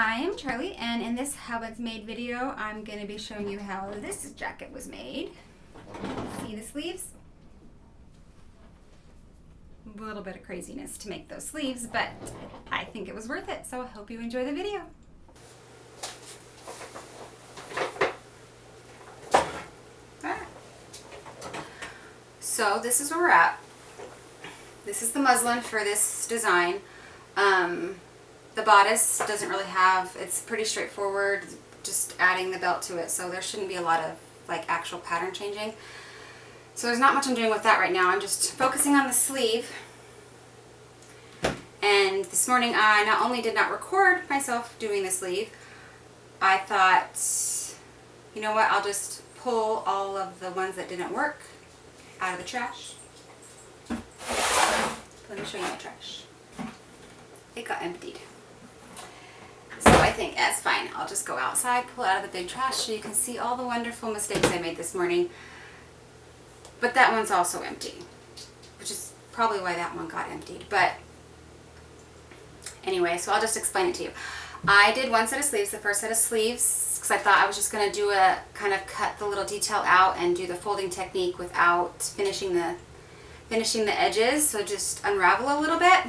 Hi, I'm Charlie, and in this How It's Made video, I'm going to be showing you how this jacket was made. See the sleeves? A little bit of craziness to make those sleeves, but I think it was worth it, so I hope you enjoy the video. So this is where we're at. This is the muslin for this design. The bodice doesn't really have, it's pretty straightforward, just adding the belt to it, so there shouldn't be a lot of like actual pattern changing. So there's not much I'm doing with that right now. I'm just focusing on the sleeve. And this morning I not only did not record myself doing the sleeve, I thought, you know what, I'll just pull all of the ones that didn't work out of the trash. Let me show you my trash. It got emptied. So I think that's fine. I'll just go outside, pull it out of the big trash so you can see all the wonderful mistakes I made this morning. But that one's also empty, which is probably why that one got emptied. But anyway, so I'll just explain it to you. I did one set of sleeves, the first set of sleeves, because I thought I was just going to do a kind of cut the little detail out and do the folding technique without finishing the edges, so just unravel a little bit.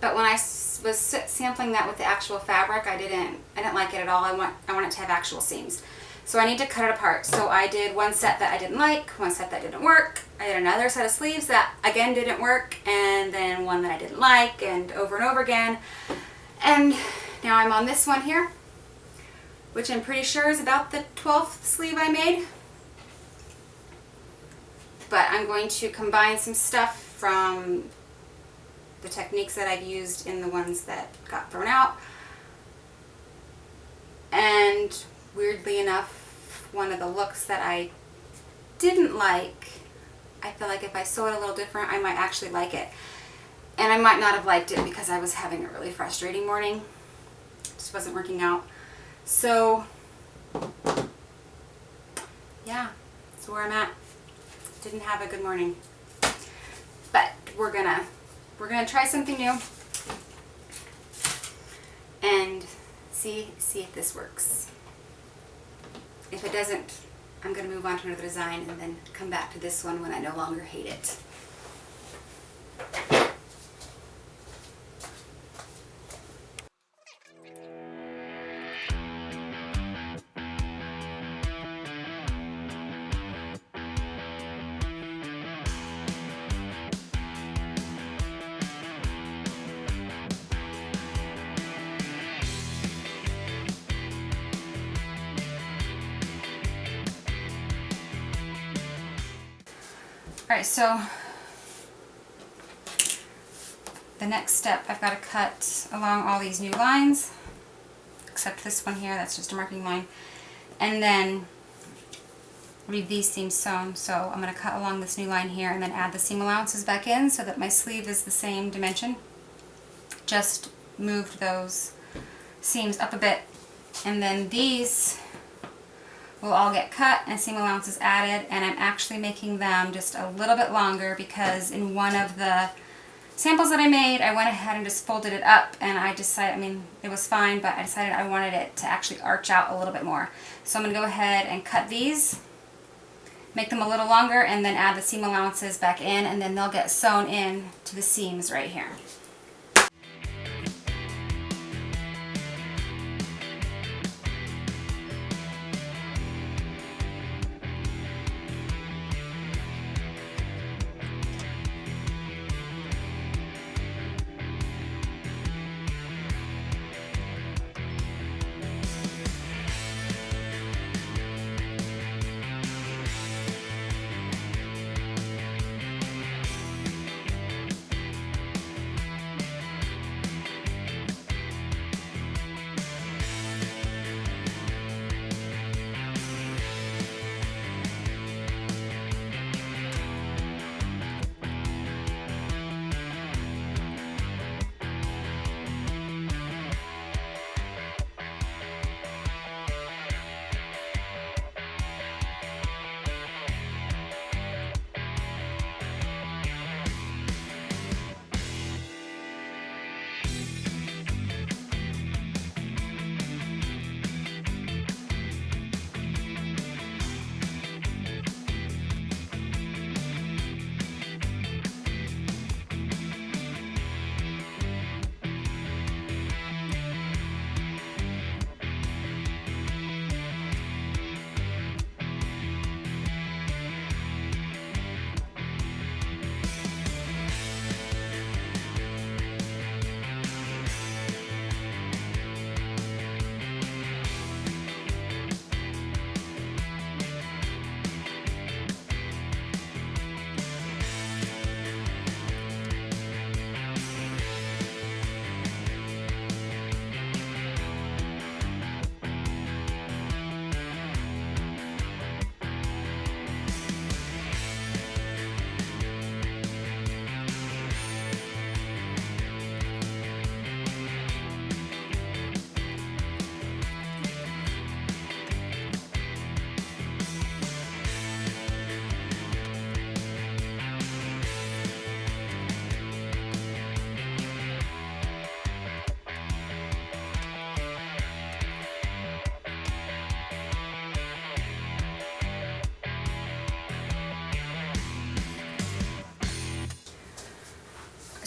But when I was sampling that with the actual fabric, I didn't like it at all. I want it to have actual seams. So I need to cut it apart. So I did one set that I didn't like, one set that didn't work. I did another set of sleeves that again didn't work, and then one that I didn't like, and over again. And now I'm on this one here, which I'm pretty sure is about the 12th sleeve I made. But I'm going to combine some stuff from the techniques that I've used in the ones that got thrown out. And weirdly enough, one of the looks that I didn't like, I feel like if I sew it a little different, I might actually like it. And I might not have liked it because I was having a really frustrating morning. It just wasn't working out. So, yeah, that's where I'm at. Didn't have a good morning. But we're gonna try something new and see if this works. If it doesn't, I'm gonna move on to another design and then come back to this one when I no longer hate it. Alright, so the next step, I've got to cut along all these new lines, except this one here, that's just a marking line, and then leave these seams sewn. So I'm going to cut along this new line here and then add the seam allowances back in so that my sleeve is the same dimension. Just moved those seams up a bit, and then these will all get cut and seam allowances added, and I'm actually making them just a little bit longer because in one of the samples that I made, I went ahead and just folded it up, and I decided, I mean, it was fine, but I decided I wanted it to actually arch out a little bit more. So I'm going to go ahead and cut these, make them a little longer, and then add the seam allowances back in, and then they'll get sewn in to the seams right here.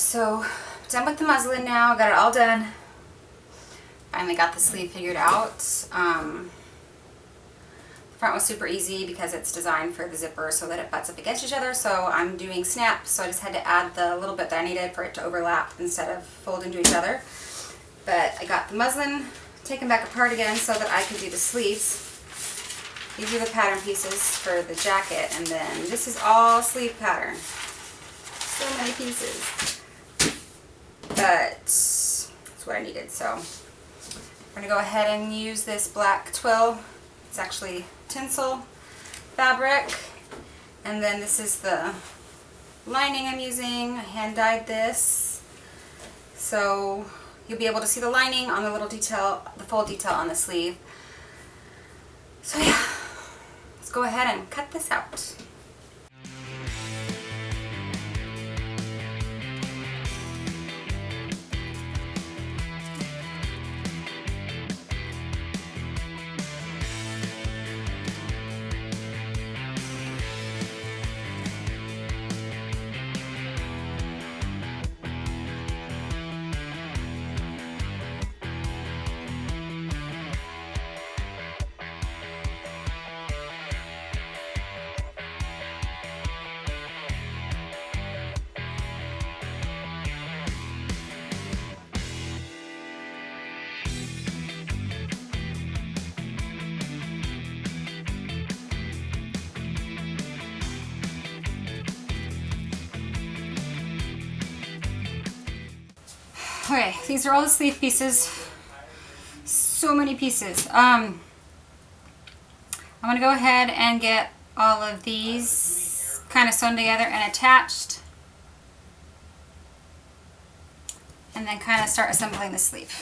so done with the muslin now, got it all done. Finally got the sleeve figured out. The front was super easy because it's designed for the zipper so that it butts up against each other, so I'm doing snaps, so I just had to add the little bit that I needed for it to overlap instead of fold into each other. But I got the muslin taken back apart again so that I could do the sleeves. These are the pattern pieces for the jacket, and then this is all sleeve pattern. So many pieces. But it's what I needed, so we're going to go ahead and use this black twill. It's actually tinsel fabric, and then this is the lining I'm using. I hand dyed this, so you'll be able to see the lining on the little detail, the fold detail on the sleeve. So yeah, let's go ahead and cut this out. Okay, these are all the sleeve pieces. So many pieces. I'm gonna go ahead and get all of these kind of sewn together and attached, and then kind of start assembling the sleeve.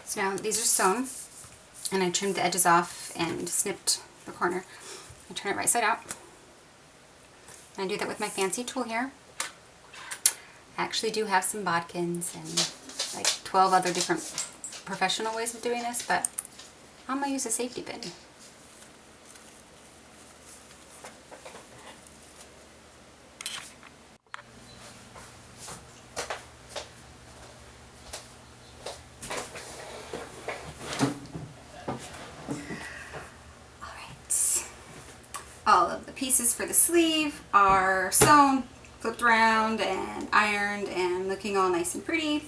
So now these are sewn, and I trimmed the edges off and snipped the corner. I turn it right side out. And I do that with my fancy tool here. I actually do have some bodkins and like 12 other different professional ways of doing this, but I'm going to use a safety pin. All of the pieces for the sleeve are sewn, flipped around, and ironed, and looking all nice and pretty.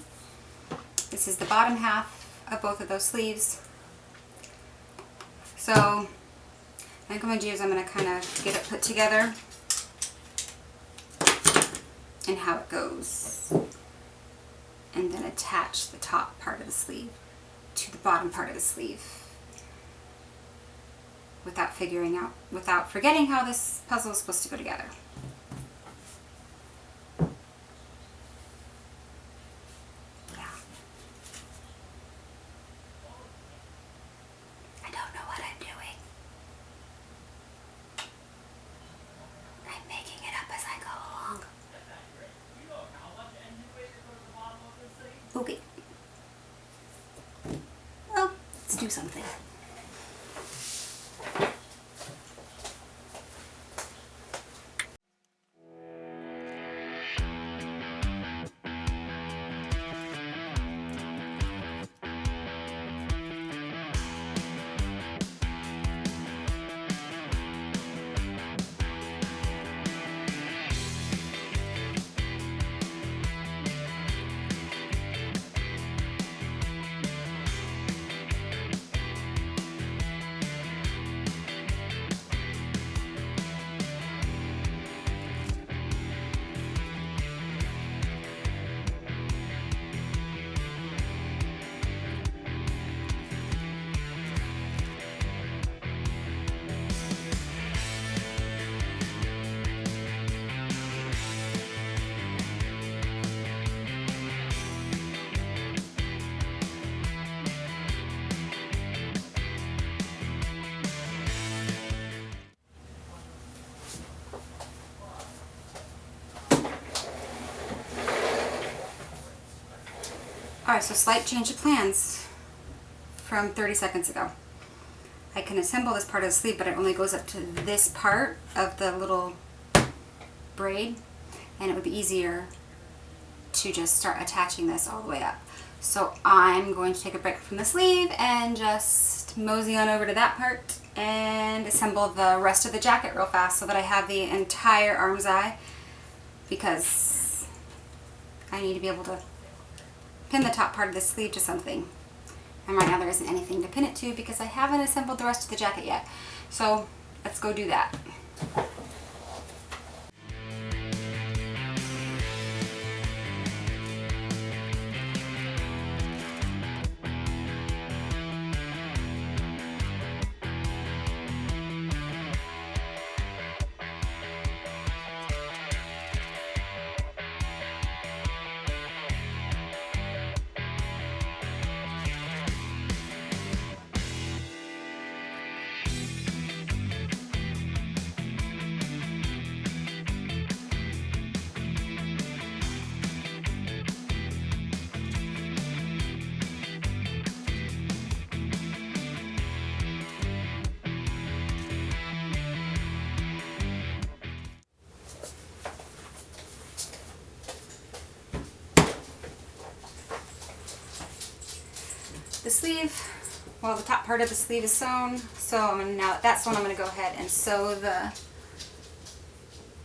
This is the bottom half of both of those sleeves. So I think what I'm going to do is I'm going to kind of get it put together and how it goes, and then attach the top part of the sleeve to the bottom part of the sleeve, without forgetting how this puzzle is supposed to go together. Yeah. I don't know what I'm doing. I'm making it up as I go along. Okay. Well, let's do something. Alright, so slight change of plans from 30 seconds ago. I can assemble this part of the sleeve, but it only goes up to this part of the little braid, and it would be easier to just start attaching this all the way up. So I'm going to take a break from the sleeve and just mosey on over to that part and assemble the rest of the jacket real fast so that I have the entire arm's eye, because I need to be able to pin the top part of the sleeve to something. And right now there isn't anything to pin it to because I haven't assembled the rest of the jacket yet. So let's go do that. The sleeve, well, the top part of the sleeve is sewn, so now that that's sewn, I'm going to go ahead and sew the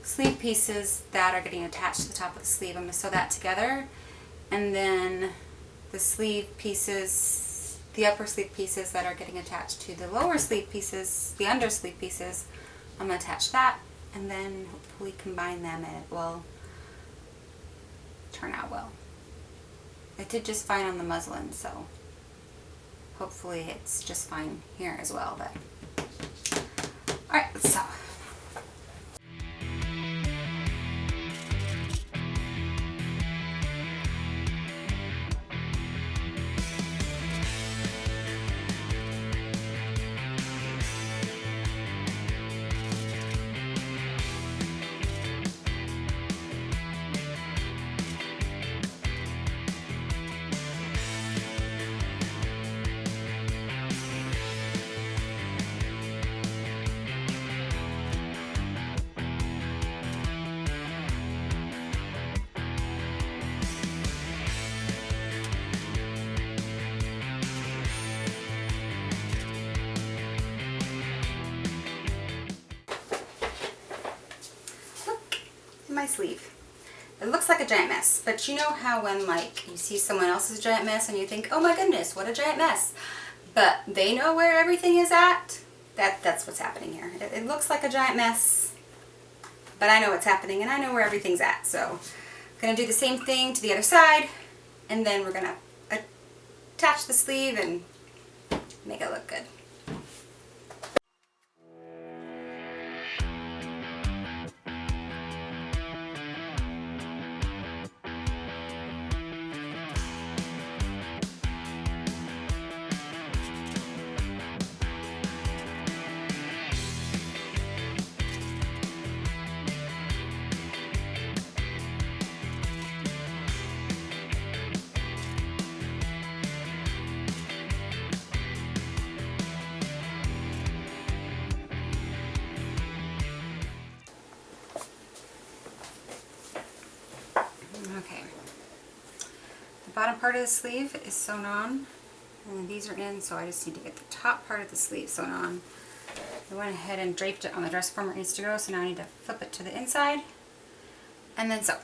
sleeve pieces that are getting attached to the top of the sleeve. I'm going to sew that together, and then the sleeve pieces, the upper sleeve pieces that are getting attached to the lower sleeve pieces, the under sleeve pieces, I'm going to attach that and then hopefully combine them, and it will turn out well. It did just fine on the muslin, so hopefully it's just fine here as well. But alright, let's sew. My sleeve. It looks like a giant mess, but you know how when like you see someone else's giant mess and you think, oh my goodness, what a giant mess, but they know where everything is at? That's what's happening here. It looks like a giant mess, but I know what's happening and I know where everything's at. So I'm going to do the same thing to the other side, and then we're going to attach the sleeve and make it look good. Okay, the bottom part of the sleeve is sewn on, and these are in, so I just need to get the top part of the sleeve sewn on. I went ahead and draped it on the dress form where it needs to go, so now I need to flip it to the inside and then sew.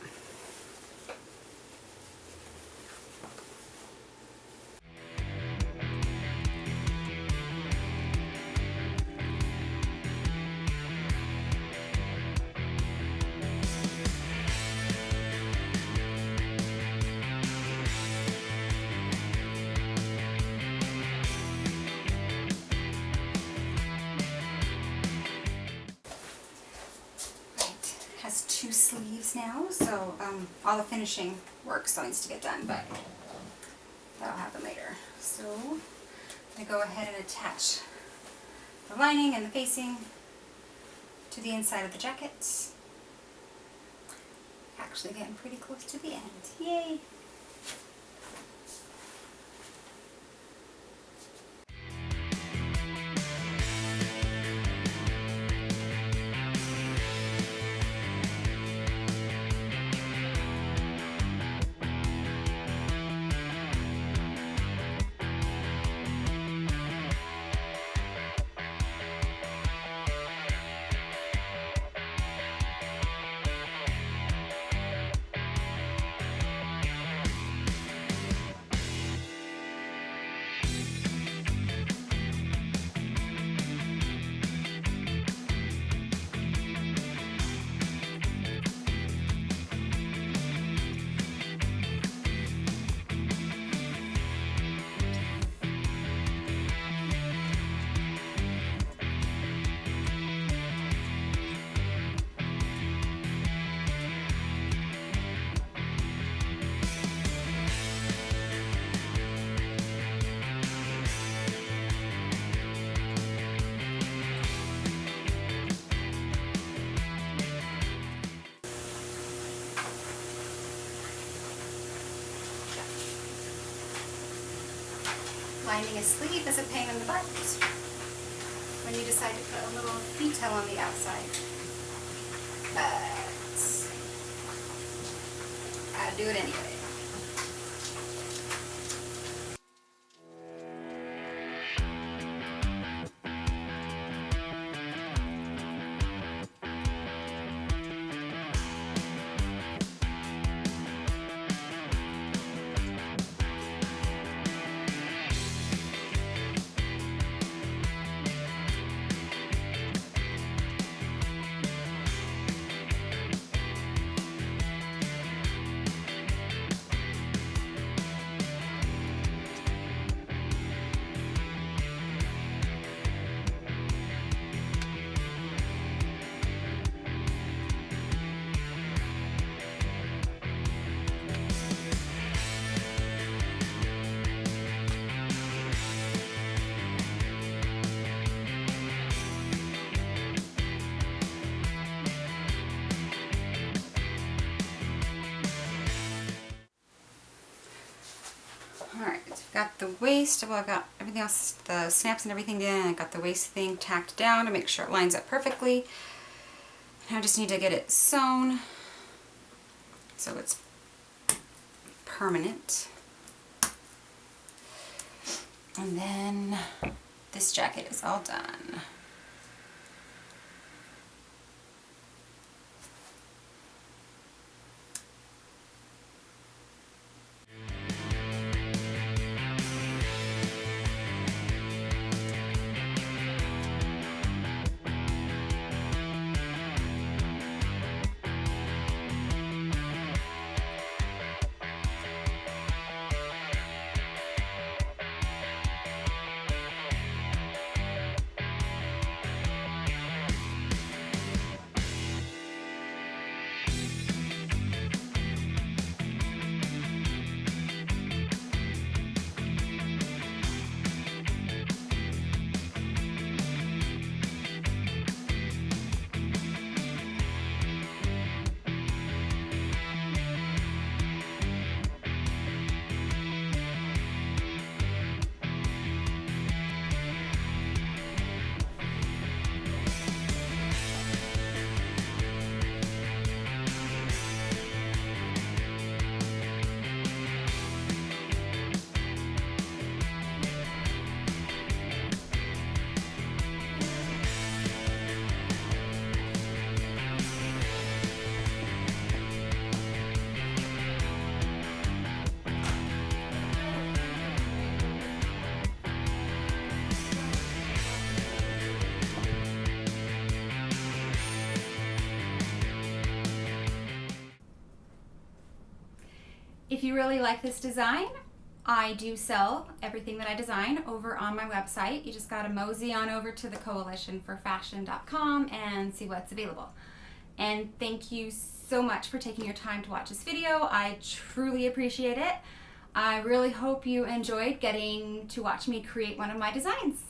Has two sleeves now, so all the finishing work still needs to get done, but that'll happen later. So I'm going to go ahead and attach the lining and the facing to the inside of the jacket. Actually getting pretty close to the end. Yay! finding a sleeve is a pain in the butt when you decide to put a little detail on the outside. But I do it anyway. Alright, I've got the waist, well I've got everything else, the snaps and everything in, I got the waist thing tacked down to make sure it lines up perfectly. Now I just need to get it sewn so it's permanent. And then this jacket is all done. If you really like this design, I do sell everything that I design over on my website. You just gotta mosey on over to the coalitionforfashion.com and see what's available. And thank you so much for taking your time to watch this video. I truly appreciate it. I really hope you enjoyed getting to watch me create one of my designs.